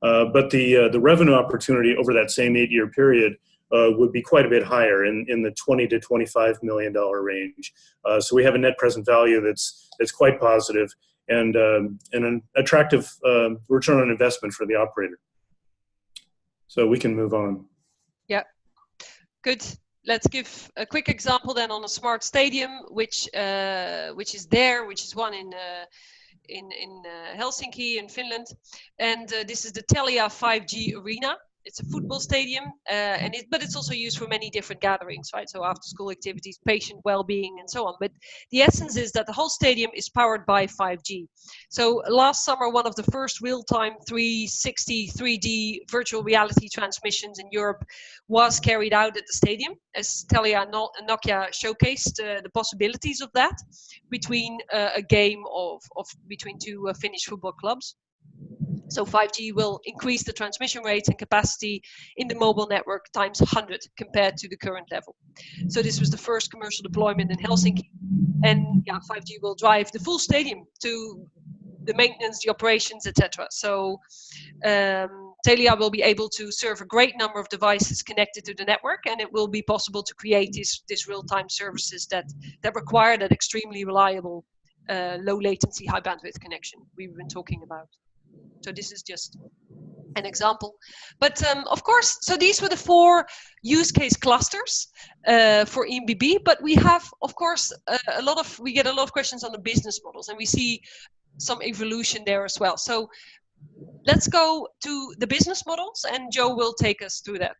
But the revenue opportunity over that same 8-year period would be quite a bit higher in the $20 to $25 million range. So we have a net present value that's quite positive and an attractive return on investment for the operator. So we can move on. Yeah, good. Let's give a quick example then on a smart stadium, which is one in Helsinki in Finland, and this is the Telia 5G Arena. It's a football stadium, but it's also used for many different gatherings, right? So after-school activities, patient well-being, and so on. But the essence is that the whole stadium is powered by 5G. So last summer, one of the first real-time 360 3D virtual reality transmissions in Europe was carried out at the stadium, as Telia and Nokia showcased the possibilities of that between a game between two Finnish football clubs. So 5G will increase the transmission rates and capacity in the mobile network times 100 compared to the current level. So this was the first commercial deployment in Helsinki. And yeah, 5G will drive the full stadium to the maintenance, the operations, etc. So Telia will be able to serve a great number of devices connected to the network, and it will be possible to create these real-time services that require that extremely reliable, low latency, high bandwidth connection we've been talking about. So this is just an example. But of course, so these were the 4 use case clusters for eMBB, but we have, of course, we get a lot of questions on the business models, and we see some evolution there as well. So let's go to the business models, and Joe will take us through that.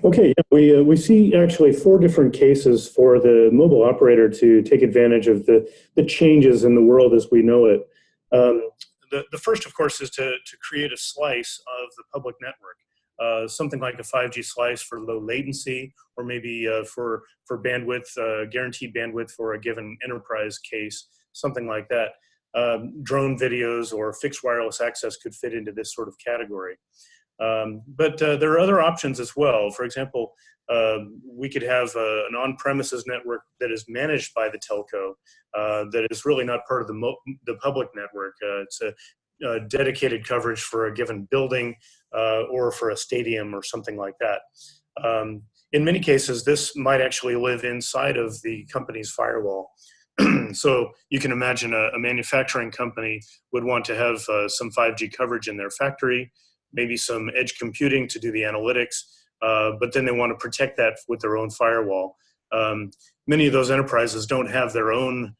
Okay, yeah, we see actually 4 different cases for the mobile operator to take advantage of the changes in the world as we know it. The first, of course, is to create a slice of the public network, something like a 5G slice for low latency, or maybe for bandwidth, guaranteed bandwidth for a given enterprise case, something like that. Drone videos or fixed wireless access could fit into this sort of category. But there are other options as well. For example, we could have an on-premises network that is managed by the telco that is really not part of the public network. It's a dedicated coverage for a given building or for a stadium or something like that. In many cases, this might actually live inside of the company's firewall. So you can imagine a manufacturing company would want to have some 5G coverage in their factory, maybe some edge computing to do the analytics, but then they want to protect that with their own firewall. Many of those enterprises don't have their own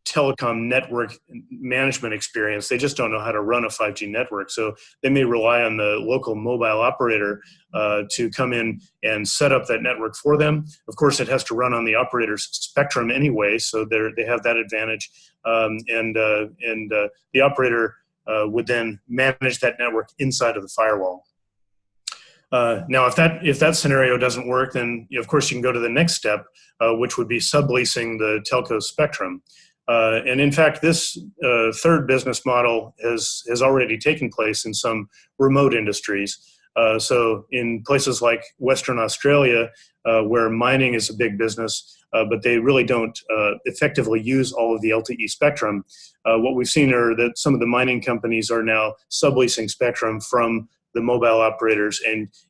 telecom network management experience. They just don't know how to run a 5G network. So they may rely on the local mobile operator to come in and set up that network for them. Of course, it has to run on the operator's spectrum anyway, so they have that advantage. And the operator would then manage that network inside of the firewall. Now, if that scenario doesn't work, then of course you can go to the next step, which would be subleasing the telco spectrum. And in fact, this third business model has already taken place in some remote industries. So in places like Western Australia, where mining is a big business, but they really don't effectively use all of the LTE spectrum, what we've seen are that some of the mining companies are now subleasing spectrum from the mobile operators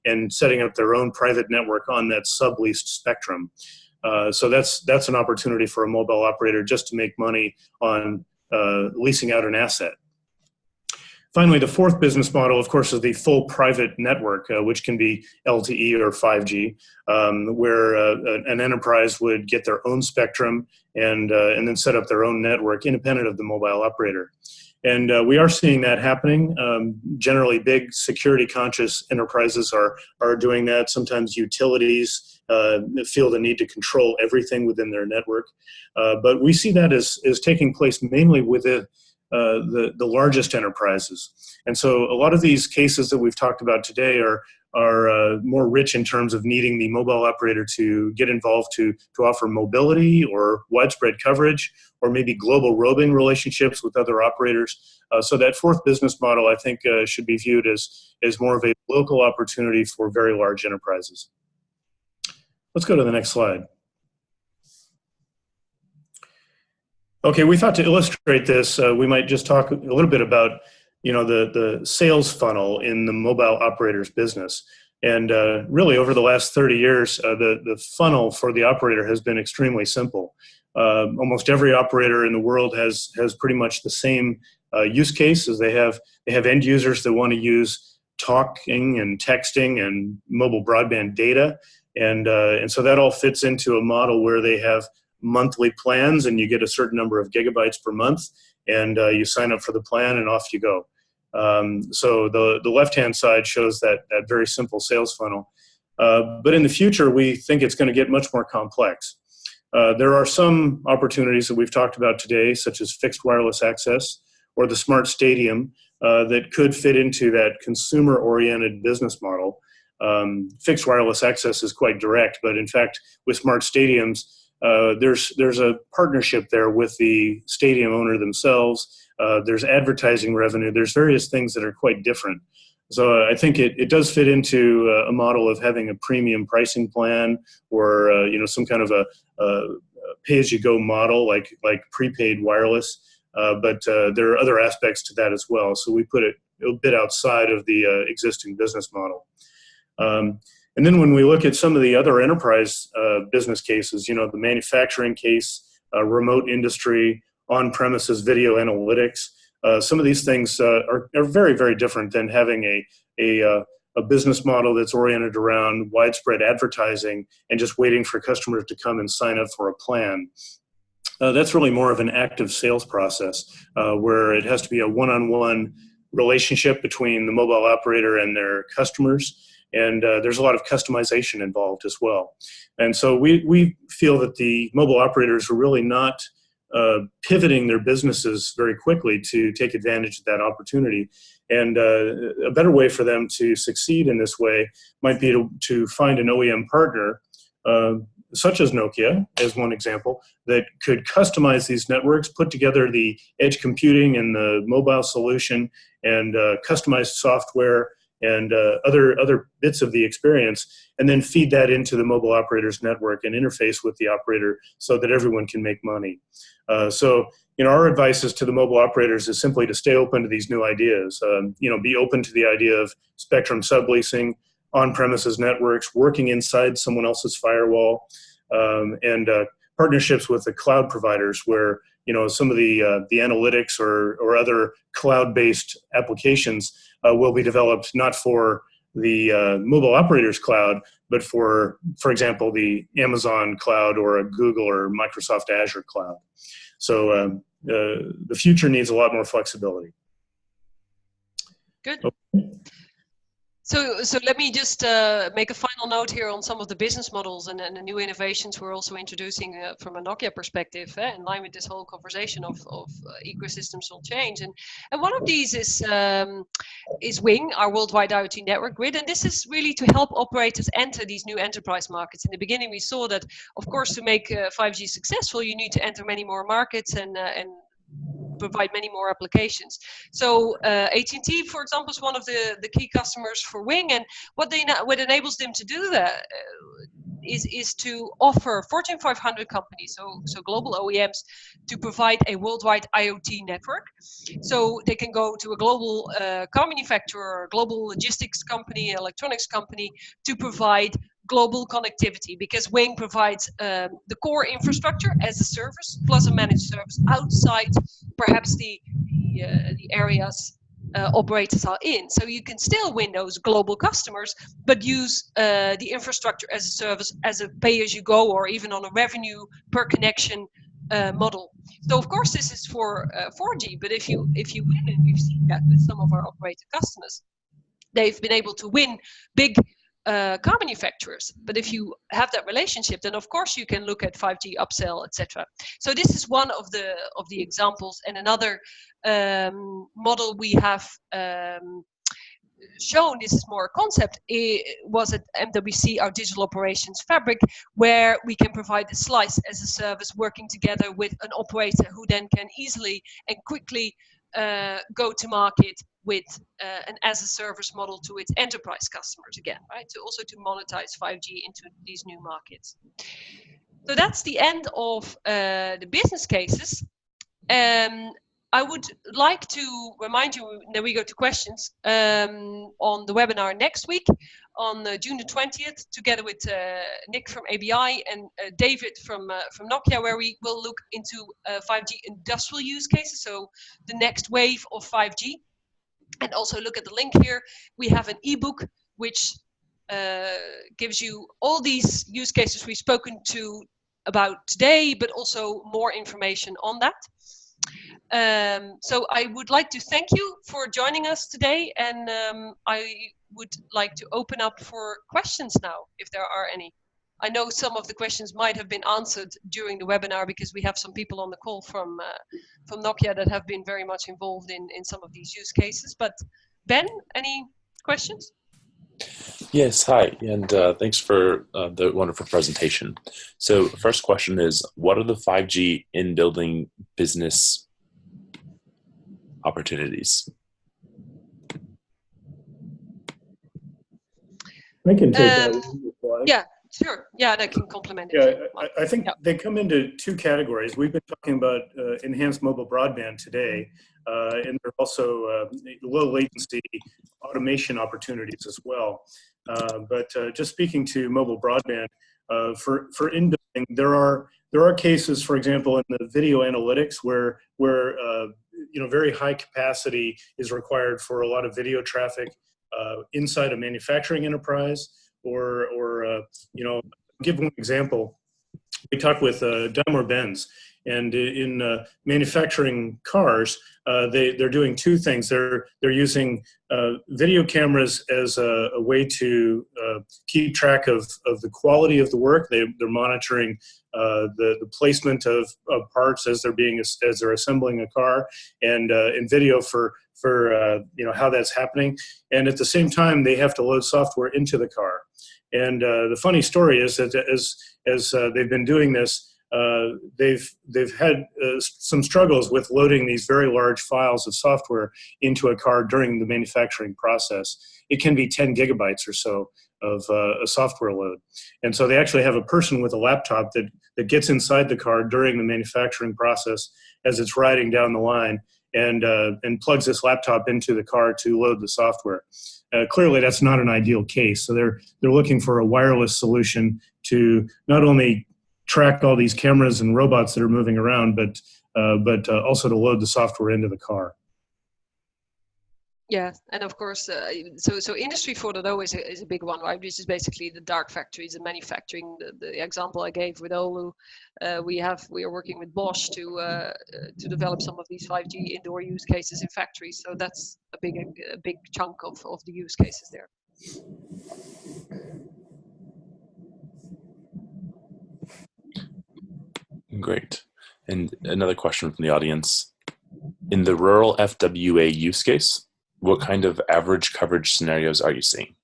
and setting up their own private network on that subleased spectrum. So that's an opportunity for a mobile operator just to make money on leasing out an asset. Finally, the fourth business model, of course, is the full private network, which can be LTE or 5G, where an enterprise would get their own spectrum and then set up their own network independent of the mobile operator. And we are seeing that happening. Generally, big security-conscious enterprises are doing that. Sometimes utilities feel the need to control everything within their network. But we see that as taking place mainly with the largest enterprises. And so a lot of these cases that we've talked about today are more rich in terms of needing the mobile operator to get involved to offer mobility or widespread coverage, or maybe global roaming relationships with other operators. So that fourth business model, I think, should be viewed as more of a local opportunity for very large enterprises. Let's go to the next slide. Okay, we thought to illustrate this, we might just talk a little bit about, the sales funnel in the mobile operator's business. And really, over the last 30 years, the funnel for the operator has been extremely simple. Almost every operator in the world has pretty much the same use case, as they have end users that want to use talking and texting and mobile broadband data. And so that all fits into a model where they have monthly plans, and you get a certain number of gigabytes per month, and you sign up for the plan, and off you go. So the left-hand side shows that very simple sales funnel. But in the future, we think it's going to get much more complex. There are some opportunities that we've talked about today, such as fixed wireless access or the smart stadium, that could fit into that consumer-oriented business model. Fixed wireless access is quite direct, but in fact, with smart stadiums, there's a partnership there with the stadium owner themselves. There's advertising revenue. There's various things that are quite different. So I think it does fit into a model of having a premium pricing plan, or some kind of a pay-as-you-go model, like prepaid wireless. But there are other aspects to that as well. So we put it a bit outside of the existing business model. And then when we look at some of the other enterprise business cases, the manufacturing case, remote industry, on-premises video analytics, some of these things are very, very different than having a business model that's oriented around widespread advertising and just waiting for customers to come and sign up for a plan. That's really more of an active sales process, where it has to be a one-on-one relationship between the mobile operator and their customers. And there's a lot of customization involved as well. And so we feel that the mobile operators are really not pivoting their businesses very quickly to take advantage of that opportunity. And a better way for them to succeed in this way might be to find an OEM partner, such as Nokia, as one example, that could customize these networks, put together the edge computing and the mobile solution, and customized software, and other bits of the experience, and then feed that into the mobile operator's network and interface with the operator so that everyone can make money. So our advice is to the mobile operators is simply to stay open to these new ideas. Be open to the idea of spectrum subleasing, on-premises networks, working inside someone else's firewall, and partnerships with the cloud providers, where some of the analytics or other cloud-based applications will be developed not for the mobile operator's cloud, but for example, the Amazon cloud or a Google or Microsoft Azure cloud. So the future needs a lot more flexibility. Good. Okay. So let me just make a final note here on some of the business models and the new innovations we're also introducing from a Nokia perspective, in line with this whole conversation of ecosystems will change. And one of these is WING, our worldwide IoT network grid. And this is really to help operators enter these new enterprise markets. In the beginning, we saw that, of course, to make 5G successful, you need to enter many more markets and provide many more applications. So AT&T, for example, is one of the key customers for WING, and what enables them to do that is to offer Fortune 500 companies, so global OEMs, to provide a worldwide IoT network. So they can go to a global car manufacturer, global logistics company, electronics company, to provide global connectivity, because Wing provides the core infrastructure as a service plus a managed service outside perhaps the areas operators are in. So you can still win those global customers, but use the infrastructure as a service, as a pay-as-you-go, or even on a revenue per connection model. So of course this is for 4G, but if you win, and we've seen that with some of our operator customers, they've been able to win big car manufacturers. But if you have that relationship, then of course you can look at 5G upsell, etc. So this is one of the examples. And another model we have shown, this is more a concept, it was at MWC, our digital operations fabric, where we can provide the slice as a service, working together with an operator who then can easily and quickly go to market with an as a service model to its enterprise customers again, right? To also to monetize 5G into these new markets. So that's the end of the business cases. I would like to remind you that we go to questions on the webinar next week on June the 20th, together with Nick from ABI and David from Nokia, where we will look into 5G industrial use cases, so the next wave of 5G. And also look at the link here. We have an ebook which gives you all these use cases we've spoken to about today, but also more information on that. So I would like to thank you for joining us today, and I would like to open up for questions now, if there are any. I know some of the questions might have been answered during the webinar, because we have some people on the call from Nokia that have been very much involved in some of these use cases. But Ben, any questions? Yes, hi, and thanks for the wonderful presentation. So the first question is, what are the 5G in-building business opportunities? I can take that. Yeah, sure. Yeah, that can complement it. Yeah, I think they come into two categories. We've been talking about enhanced mobile broadband today, and there are also low latency automation opportunities as well. But just speaking to mobile broadband, for in-building, there are cases, for example, in the video analytics where very high capacity is required for a lot of video traffic inside a manufacturing enterprise, or give one example. We talked with Daimler-Benz, and in manufacturing cars, they're doing two things. They're using video cameras as a way to keep track of the quality of the work. They're monitoring the placement of parts as they're assembling a car, and video for how that's happening. And at the same time, they have to load software into the car. And the funny story is that as they've been doing this, they've had some struggles with loading these very large files of software into a car during the manufacturing process. It can be 10 gigabytes or so of a software load. And so they actually have a person with a laptop that gets inside the car during the manufacturing process as it's riding down the line, and plugs this laptop into the car to load the software. Clearly, that's not an ideal case. So they're looking for a wireless solution to not only track all these cameras and robots that are moving around, but also to load the software into the car. Yeah, and of course, so Industry 4.0 is a big one, right? Which is basically the dark factories and manufacturing. The example I gave with Oulu, we are working with Bosch to develop some of these 5G indoor use cases in factories. So that's a big chunk of the use cases there. Great. And another question from the audience. In the rural FWA use case, what kind of average coverage scenarios are you seeing?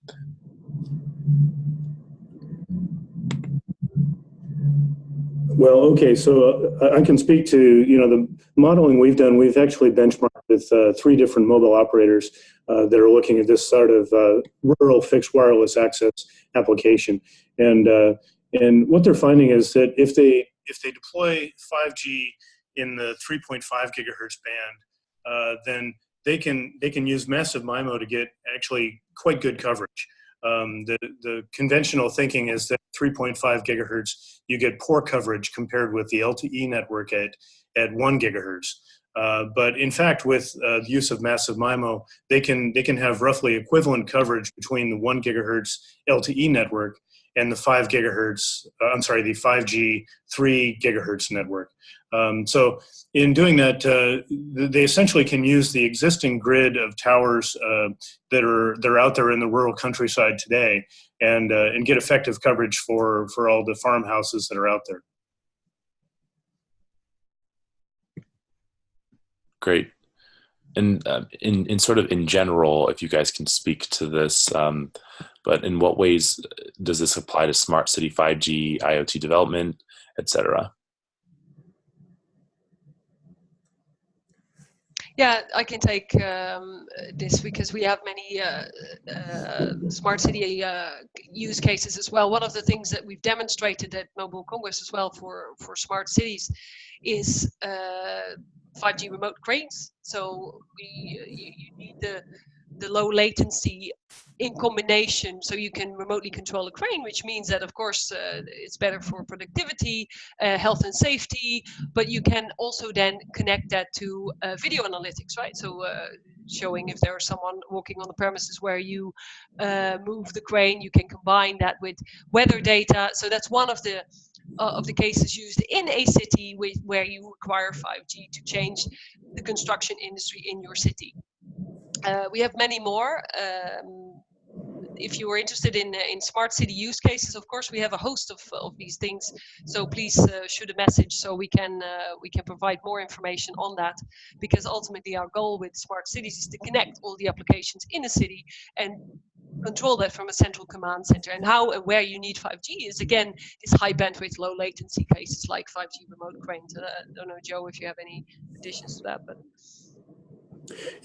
Well, okay, so I can speak to the modeling we've done. We've actually benchmarked with 3 different mobile operators that are looking at this sort of rural fixed wireless access application, and what they're finding is that if they deploy 5G in the 3.5 gigahertz band, then they can use massive MIMO to get actually quite good coverage. The conventional thinking is that 3.5 gigahertz, you get poor coverage compared with the LTE network at 1 gigahertz. But in fact, with the use of massive MIMO, they can have roughly equivalent coverage between the 1 gigahertz LTE network and the 5 gigahertz, the 5G 3 gigahertz network. So in doing that, they essentially can use the existing grid of towers that are out there in the rural countryside today, and get effective coverage for all the farmhouses that are out there. Great. And in sort of in general, if you guys can speak to this, but in what ways does this apply to smart city 5G, IoT development, etc.? Yeah, I can take this because we have many smart city use cases as well. One of the things that we've demonstrated at Mobile Congress as well for smart cities is 5G remote cranes. So you need the low latency in combination, so you can remotely control a crane, which means that of course it's better for productivity, health and safety, but you can also then connect that to video analytics, right? So showing if there's someone walking on the premises where you move the crane, you can combine that with weather data. So that's one of the cases used in a city where you require 5G to change the construction industry in your city. We have many more. If you are interested in smart city use cases, of course, we have a host of these things. So please shoot a message so we can provide more information on that. Because ultimately, our goal with smart cities is to connect all the applications in a city and control that from a central command center. And how and where you need 5G is, again, this high bandwidth, low latency cases like 5G remote cranes. I don't know, Joe, if you have any additions to that, but.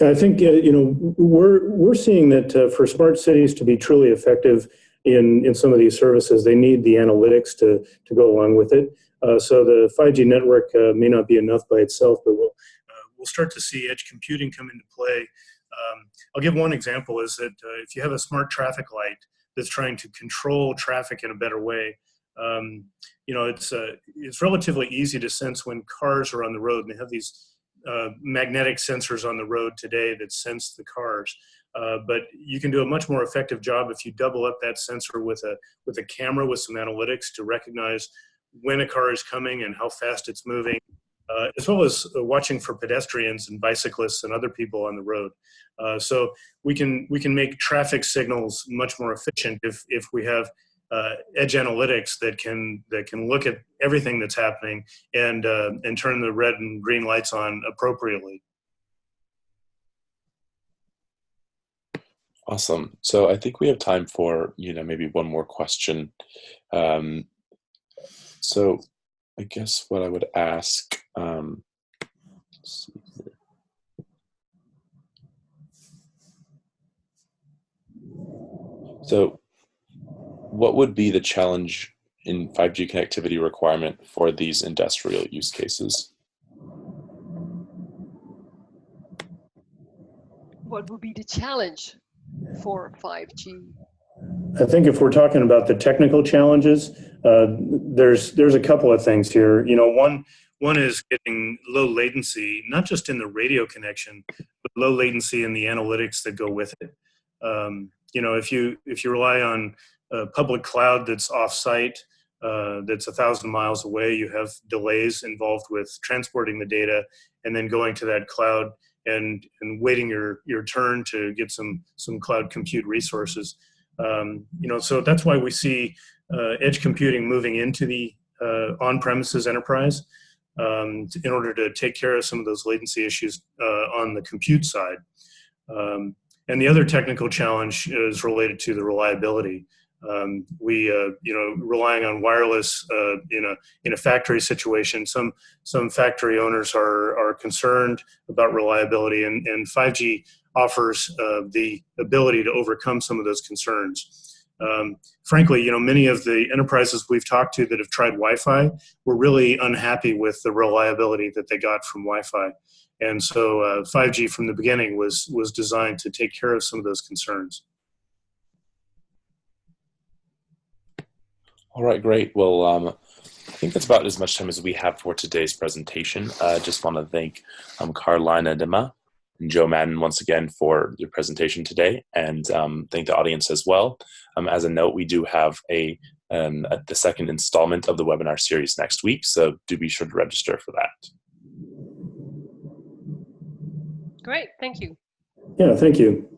Yeah, I think we're seeing that for smart cities to be truly effective in some of these services, they need the analytics to go along with it. So the 5G network may not be enough by itself, but we'll start to see edge computing come into play. I'll give one example: is that if you have a smart traffic light that's trying to control traffic in a better way, it's relatively easy to sense when cars are on the road, and they have these magnetic sensors on the road today that sense the cars. But you can do a much more effective job if you double up that sensor with a camera with some analytics to recognize when a car is coming and how fast it's moving, as well as watching for pedestrians and bicyclists and other people on the road. So we can make traffic signals much more efficient if we have edge analytics that can look at everything that's happening and turn the red and green lights on appropriately. Awesome. So I think we have time for maybe one more question. So I guess what I would ask. Let's see here. So what would be the challenge in 5G connectivity requirement for these industrial use cases? What would be the challenge for 5G? I think if we're talking about the technical challenges, there's a couple of things here. One is getting low latency, not just in the radio connection, but low latency in the analytics that go with it. If you rely on a public cloud that's off-site, that's 1,000 miles away, you have delays involved with transporting the data and then going to that cloud and waiting your turn to get some cloud compute resources. So that's why we see edge computing moving into the on-premises enterprise in order to take care of some of those latency issues on the compute side. And the other technical challenge is related to the reliability. Relying on wireless in a factory situation, some factory owners are concerned about reliability, and 5G offers the ability to overcome some of those concerns. Frankly, many of the enterprises we've talked to that have tried Wi-Fi were really unhappy with the reliability that they got from Wi-Fi. And so 5G from the beginning was designed to take care of some of those concerns. All right, great. Well, I think that's about as much time as we have for today's presentation. Just want to thank Carlijn and Adema and Joe Madden once again for your presentation today, and thank the audience as well. As a note, we do have the second installment of the webinar series next week, so do be sure to register for that. Great, thank you. Yeah, thank you.